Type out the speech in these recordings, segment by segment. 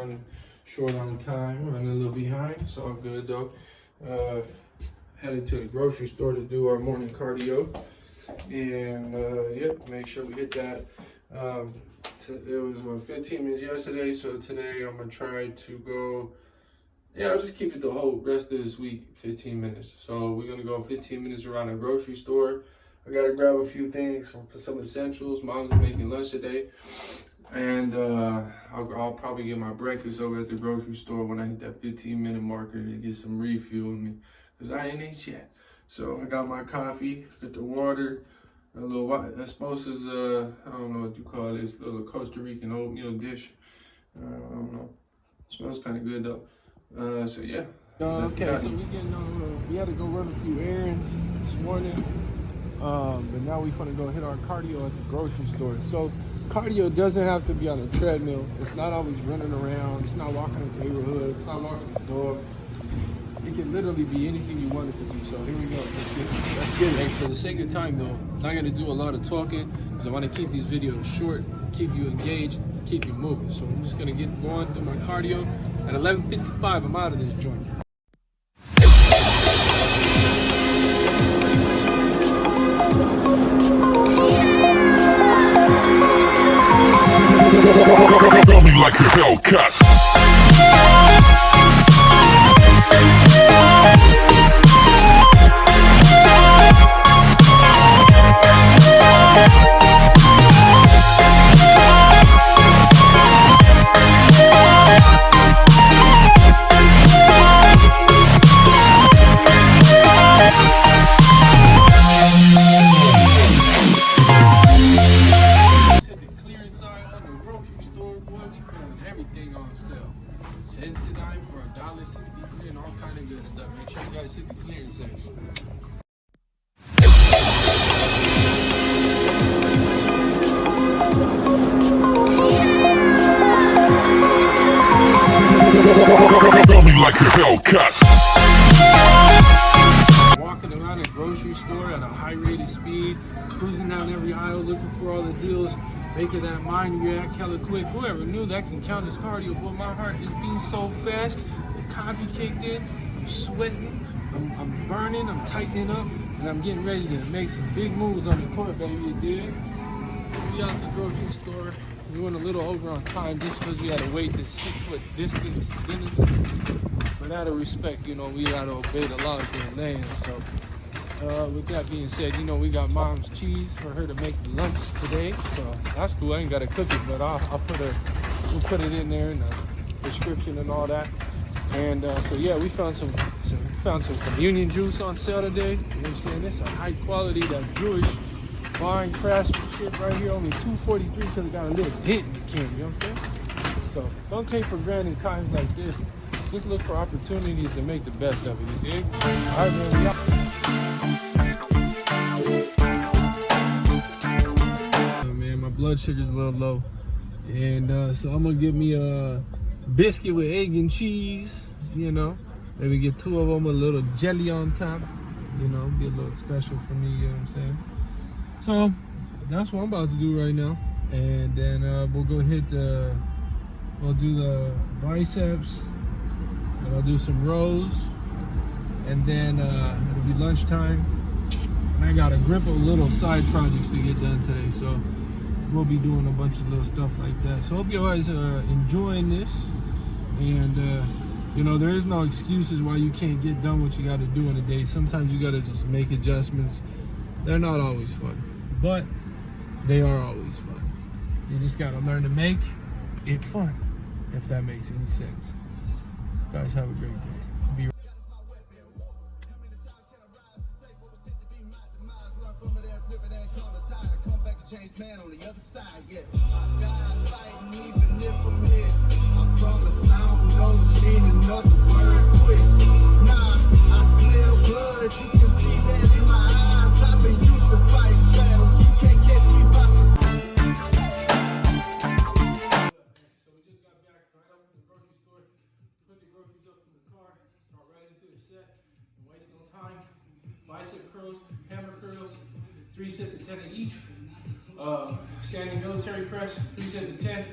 running short on time, running a little behind. It's all good though. Headed to the grocery store to do our morning cardio, and yep, make sure we hit that. It was 15 minutes yesterday, so today I'm gonna try to go. Yeah, I'll just keep it the whole rest of this week, 15 minutes. So we're gonna go 15 minutes around the grocery store. I gotta grab a few things, some essentials. Mom's making lunch today, and I'll probably get my breakfast over at the grocery store when I hit that 15-minute marker to get some refuel in me, because I ain't ate yet. So I got my coffee, got the water, a little that's supposed to I don't know what you call this, little Costa Rican oatmeal dish. I don't know. It smells kind of good though. So yeah. Okay, so we had to go run a few errands this morning, but now we finna go hit our cardio at the grocery store. So cardio doesn't have to be on a treadmill. It's not always running around. It's not walking the neighborhood. It's not walking the dog. It can literally be anything you want it to be. So here we go. Let's get it. Hey, for the sake of time though, I'm not gonna do a lot of talking because I want to keep these videos short, keep you engaged, keep you moving. So I'm just gonna get going through my cardio. At 11:55, I'm out of this joint. Feel me like a Hellcat. Everything on sale. Sensodyne for $1.63 and all kind of good stuff. Make sure you guys hit the clearance section. Feel me like a Hellcat. Walking around a grocery store at a high rate of speed, cruising down every aisle looking for all the deals. Making that mind react hella quick. Whoever knew that can count as cardio, but my heart is beating so fast. The coffee kicked in, I'm sweating, I'm burning, I'm tightening up, and I'm getting ready to make some big moves on the court, baby, you dig? We out the grocery store. We went a little over on time just because we had to wait this 6-foot distance. But out of respect, you know, we got to obey the laws of the land, so. With that being said, you know, we got mom's cheese for her to make lunch today, so that's cool. I ain't gotta cook it, but we'll put it in there in the description and all that. And so yeah, we found some communion juice on sale today. You know what I'm saying? It's a high quality, that Jewish fine craftsmanship right here. Only $2.43 because it got a little dent in the can. You know what I'm saying? So don't take for granted times like this. Just look for opportunities to make the best of it. You dig? All right, man. We out. Blood sugar's a little low, and so I'm gonna give me a biscuit with egg and cheese, you know, maybe get 2 of them, a little jelly on top, you know, be a little special for me, you know what I'm saying? So that's what I'm about to do right now, and then we'll go we'll do the biceps, and I'll do some rows, and then it'll be lunchtime, and I got a grip of little side projects to get done today, so we'll be doing a bunch of little stuff like that. So hope you guys are enjoying this, and you know, there is no excuses why you can't get done what you got to do in a day. Sometimes you got to just make adjustments. They're not always fun, but they are always fun. You just got to learn to make it fun, if that makes any sense. Guys, have a great day. Be right. Change man on the other side, yeah. God fighting even if I'm here. I promise I don't know the meaning of the word quit. Nah, I smell blood, you can see that in my eyes. I've been used to fight battles, you can't catch me by surprise. So we just got back right up from the grocery store, put the groceries up from the car, got right into the set, and waste no time. Bicep curls, hammer curls, 3 sets of 10 of each. Standing military press, 3 sets of 10.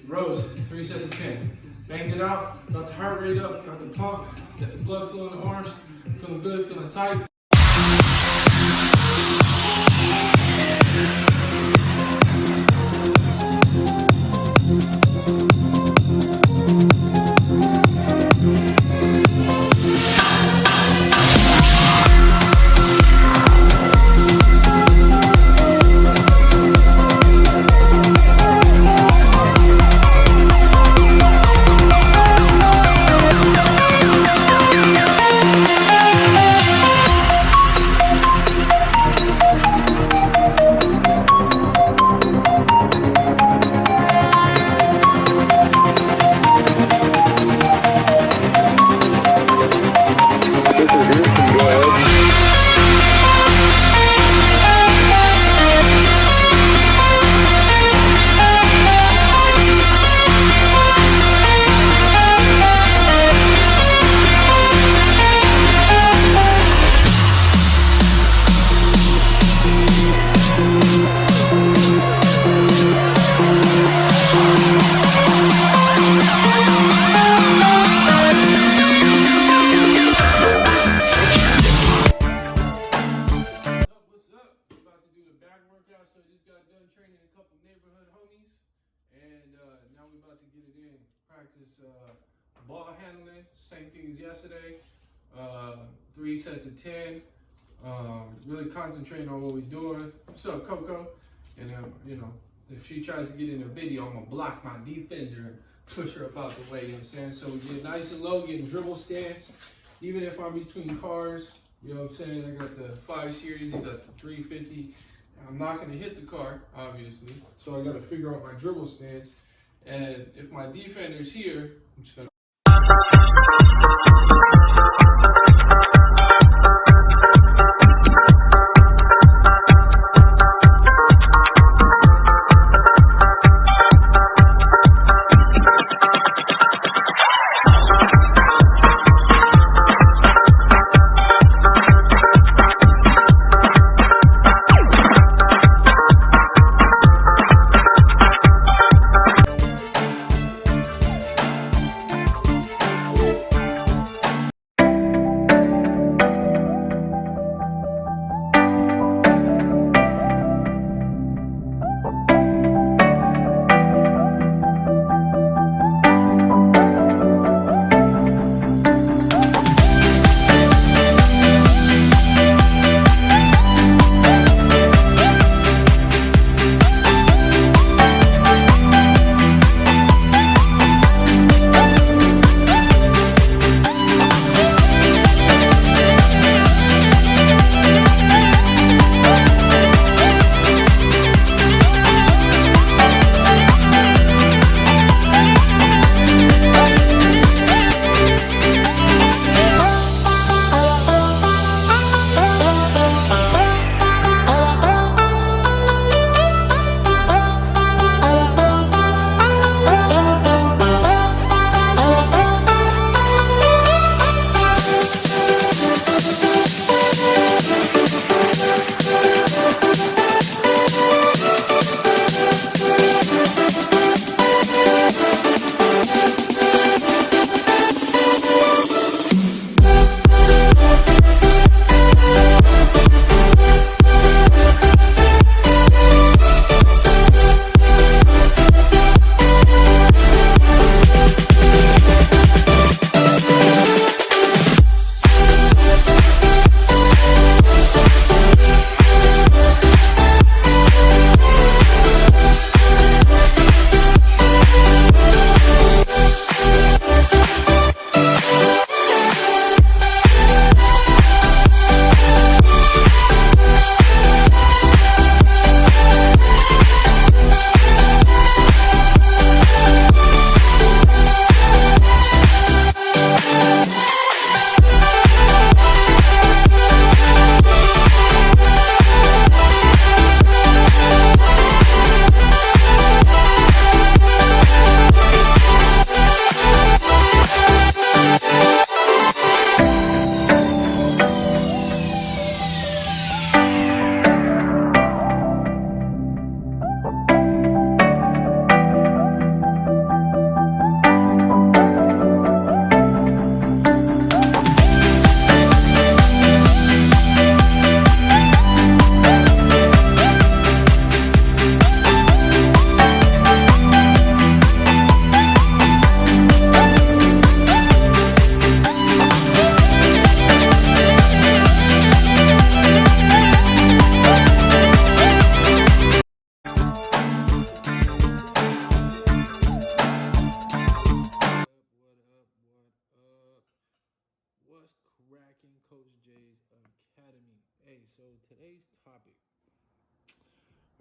Rows, 3 sets of 10. Banged it out, got the heart rate up, got the pump, got the blood flow in the arms, feeling good, feeling tight. Now we're about to get it in. Practice ball handling, same thing as yesterday. 3 sets of 10. Really concentrating on what we're doing. What's up, Coco? And you know, if she tries to get in a video, I'm gonna block my defender and push her up out the way. You know what I'm saying? So we get nice and low, getting dribble stance. Even if I'm between cars, you know what I'm saying? I got the 5 series, I got the 350. I'm not gonna hit the car, obviously. So I gotta figure out my dribble stance. And if my defender's here, I'm just gonna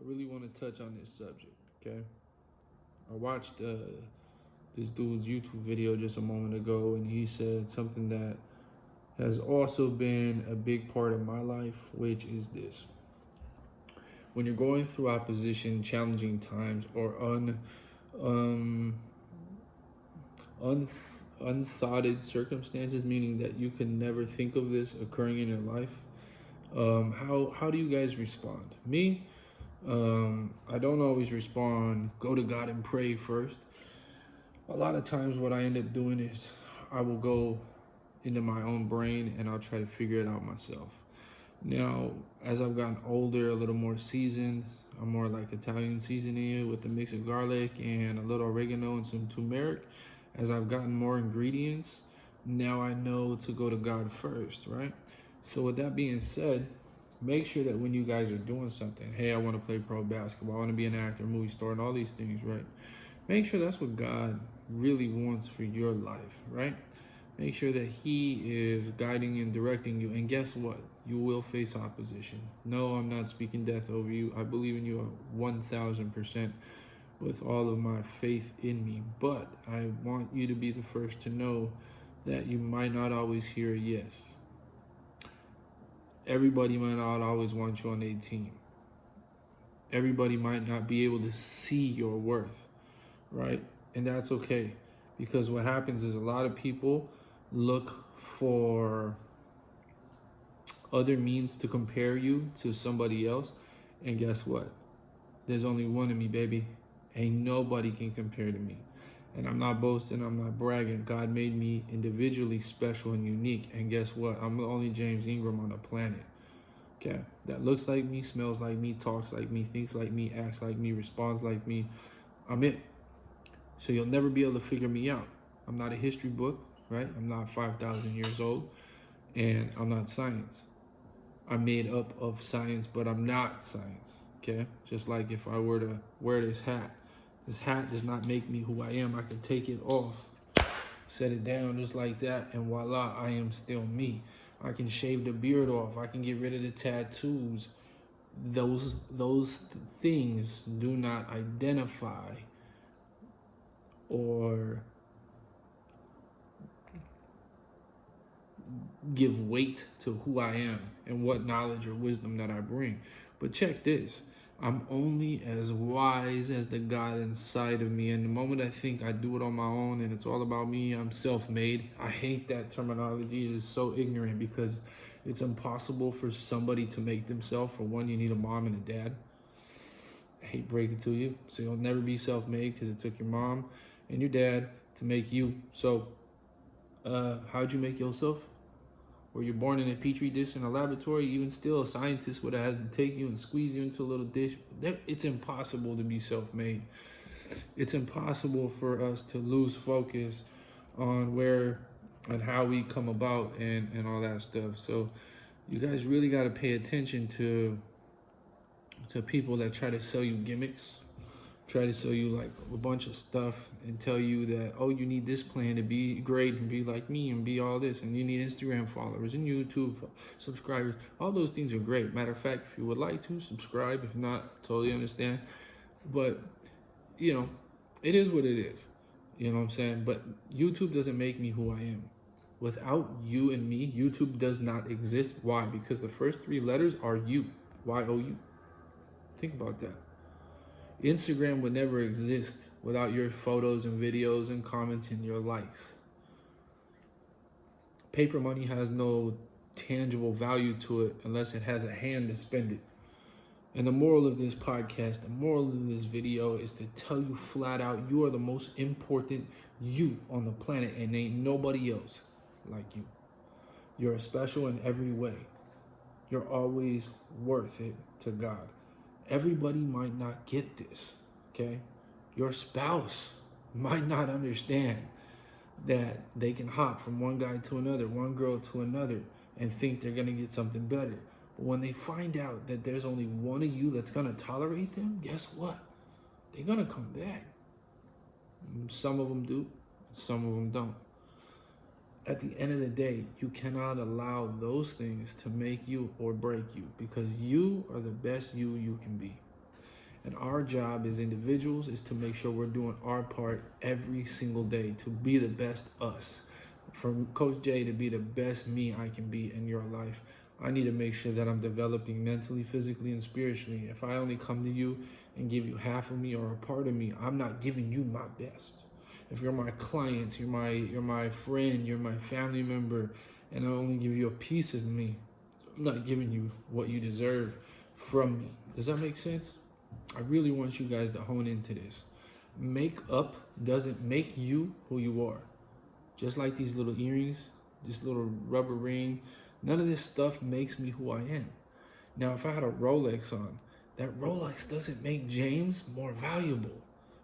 I really want to touch on this subject, okay? I watched this dude's YouTube video just a moment ago, and he said something that has also been a big part of my life, which is this. When you're going through opposition, challenging times, or unthoughted circumstances, meaning that you can never think of this occurring in your life, how do you guys respond? Me, I don't always respond, go to God and pray first. A lot of times what I end up doing is I will go into my own brain and I'll try to figure it out myself. Now, as I've gotten older, a little more seasoned, I'm more like Italian seasoning with a mix of garlic and a little oregano and some turmeric. As I've gotten more ingredients, now I know to go to God first, right? So with that being said, make sure that when you guys are doing something, hey, I want to play pro basketball, I want to be an actor, movie star, and all these things, right? Make sure that's what God really wants for your life, right? Make sure that He is guiding and directing you. And guess what? You will face opposition. No, I'm not speaking death over you. I believe in you 1,000% with all of my faith in me. But I want you to be the first to know that you might not always hear a yes. Everybody might not always want you on their team. Everybody might not be able to see your worth, right? And that's okay. Because what happens is a lot of people look for other means to compare you to somebody else. And guess what? There's only one of me, baby. Ain't nobody can compare to me. And I'm not boasting, I'm not bragging. God made me individually special and unique. And guess what? I'm the only James Ingram on the planet. Okay? That looks like me, smells like me, talks like me, thinks like me, acts like me, responds like me. I'm it. So you'll never be able to figure me out. I'm not a history book, right? I'm not 5,000 years old, and I'm not science. I'm made up of science, but I'm not science, okay? Just like if I were to wear this hat does not make me who I am. I can take it off, set it down just like that, and voila, I am still me. I can shave the beard off. I can get rid of the tattoos. Those things do not identify or give weight to who I am and what knowledge or wisdom that I bring. But check this. I'm only as wise as the God inside of me. And the moment I think I do it on my own and it's all about me, I'm self-made. I hate that terminology. It is so ignorant because it's impossible for somebody to make themselves. For one, you need a mom and a dad. I hate breaking it to you. So you'll never be self-made because it took your mom and your dad to make you. So how'd you make yourself? Were you born in a petri dish in a laboratory? Even still, a scientist would have had to take you and squeeze you into a little dish. It's impossible to be self-made. It's impossible for us to lose focus on where and how we come about and all that stuff. So you guys really got to pay attention to people that try to sell you gimmicks, try to sell you like a bunch of stuff and tell you that, oh, you need this plan to be great and be like me and be all this, and you need Instagram followers and YouTube subscribers. All those things are great. Matter of fact, if you would like to subscribe, if not, totally understand. But you know, it is what it is. You know what I'm saying? But YouTube doesn't make me who I am. Without you and me, YouTube does not exist. Why? Because the first three letters are you. Y-O-U. Think about that. Instagram would never exist without your photos and videos and comments and your likes. Paper money has no tangible value to it unless it has a hand to spend it. And the moral of this podcast, the moral of this video is to tell you flat out, you are the most important you on the planet and ain't nobody else like you. You're special in every way. You're always worth it to God. Everybody might not get this, okay? Your spouse might not understand that they can hop from one guy to another, one girl to another, and think they're gonna get something better. But when they find out that there's only one of you that's gonna tolerate them, guess what? They're gonna come back. Some of them do, some of them don't. At the end of the day, you cannot allow those things to make you or break you, because you are the best you can be. And our job as individuals is to make sure we're doing our part every single day to be the best us. From Coach J to be the best me I can be in your life, I need to make sure that I'm developing mentally, physically, and spiritually. If I only come to you and give you half of me or a part of me, I'm not giving you my best. If you're my client, you're my friend, you're my family member, and I only give you a piece of me, I'm not giving you what you deserve from me. Does that make sense? I really want you guys to hone into this. Makeup doesn't make you who you are. Just like these little earrings, this little rubber ring, none of this stuff makes me who I am. Now, if I had a Rolex on, that Rolex doesn't make James more valuable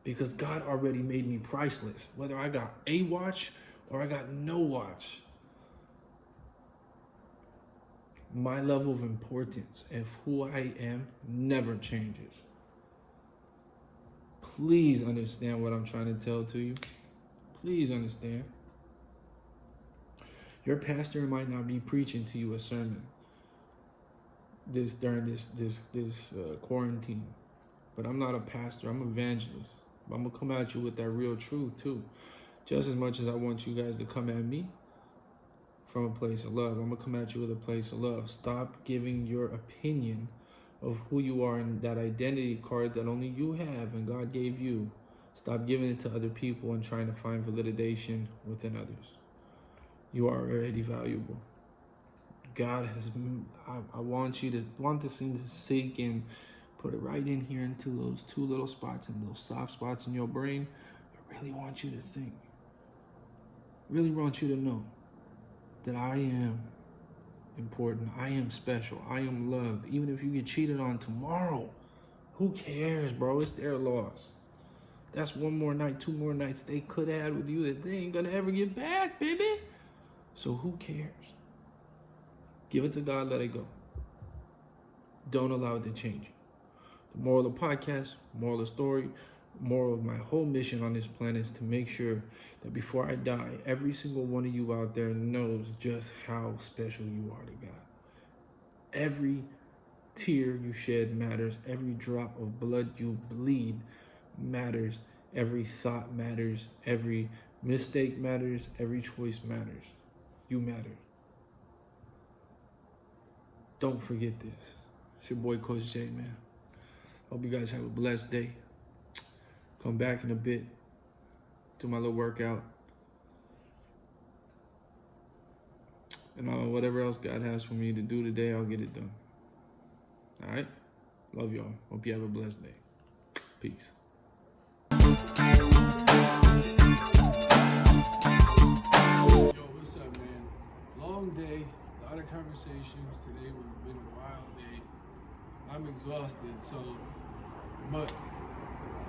because God already made me priceless. Whether I got a watch or I got no watch, my level of importance and who I am never changes. Please understand what I'm trying to tell to you. Please understand. Your pastor might not be preaching to you a sermon during this quarantine, but I'm not a pastor. I'm an evangelist. I'm gonna come at you with that real truth too, just as much as I want you guys to come at me from a place of love. I'm gonna come at you with a place of love. Stop giving your opinion of who you are and that identity card that only you have and God gave you. Stop giving it to other people and trying to find validation within others. You are already valuable. God has, I want this thing to sink in. Put it right in here into those two little spots and those soft spots in your brain. I really want you to think. Really want you to know that I am important. I am special. I am loved. Even if you get cheated on tomorrow, who cares, bro? It's their loss. That's one more night, 2 more nights they could have had with you that they ain't gonna ever get back, baby. So who cares? Give it to God, let it go. Don't allow it to change you. The moral of the podcast, moral of the story, moral of my whole mission on this planet is to make sure that before I die, every single one of you out there knows just how special you are to God. Every tear you shed matters. Every drop of blood you bleed matters. Every thought matters. Every mistake matters. Every choice matters. You matter. Don't forget this. It's your boy Coach J, man. Hope you guys have a blessed day. Come back in a bit. Do my little workout. And whatever else God has for me to do today, I'll get it done. All right? Love y'all. Hope you have a blessed day. Peace. Yo, what's up, man? Long day, a lot of conversations. Today has been a wild day. I'm exhausted, but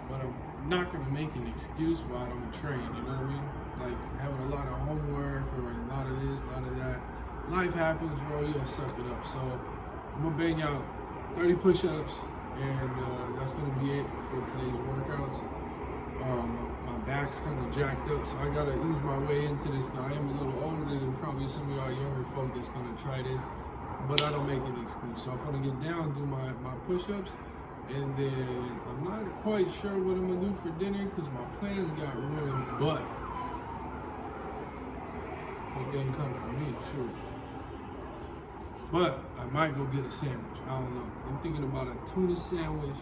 I'm not gonna make an excuse why I don't train, you know what I mean? Like having a lot of homework or a lot of this, a lot of that. Life happens, bro, you gotta suck it up. So I'm gonna bang out 30 push-ups and that's gonna be it for today's workouts. My back's kind of jacked up, so I gotta ease my way into this. Now I am a little older than probably some of y'all younger folk that's gonna try this, but I don't make an excuse. So I'm gonna get down, do my push-ups, and then I'm not quite sure what I'm gonna do for dinner because my plans got ruined, but it didn't come from me, sure. But I might go get a sandwich, I don't know. I'm thinking about a tuna sandwich,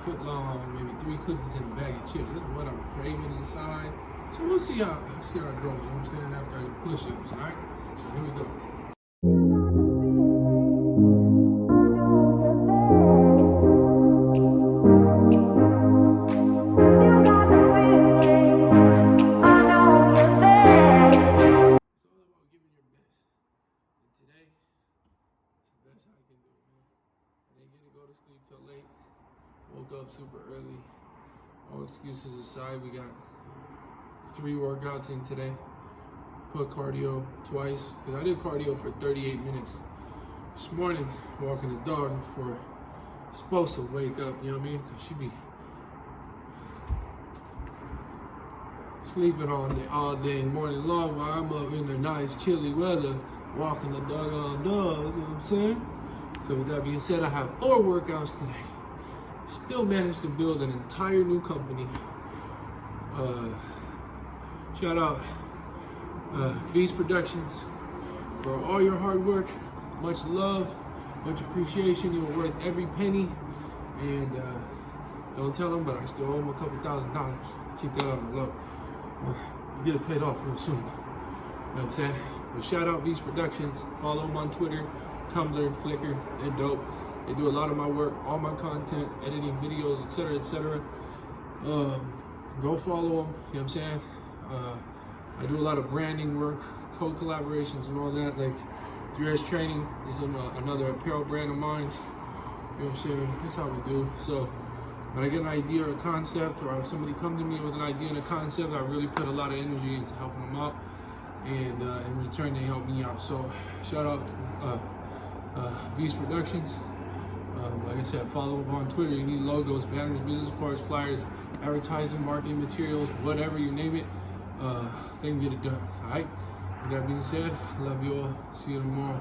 foot long, maybe 3 cookies and a bag of chips. That's what I'm craving inside. So we'll see how it goes, you know what I'm saying, after the push-ups, all right? So here we go. Woke up super early. All excuses aside, we got 3 workouts in today. Put cardio twice, because I did cardio for 38 minutes. This morning, walking the dog before supposed to wake up, you know what I mean? Because she be sleeping all day morning long while I'm up in the nice chilly weather, walking the dog, you know what I'm saying? So with that being said, I have 4 workouts today. still managed to build an entire new company. Shout out V's Productions for all your hard work. Much love, much appreciation. You were worth every penny. And don't tell them, but I still owe them a couple $1,000. Keep that on the low. You get it paid off real soon. You know what I'm saying? But shout out V's Productions. Follow them on Twitter, Tumblr, Flickr. They're dope. They do a lot of my work, all my content, editing videos, etc., etc. Go follow them. You know what I'm saying? I do a lot of branding work, co-collaborations, and all that. Like Dress Training is another apparel brand of mine. You know what I'm saying? That's how we do. So when I get an idea or a concept, or if somebody come to me with an idea and a concept, I really put a lot of energy into helping them out, and in return they help me out. So shout out V's Productions. Like I said, follow them on Twitter. You need logos, banners, business cards, flyers, advertising, marketing materials, whatever, you name it, they can get it done. All right. With that being said, love you all. See you tomorrow.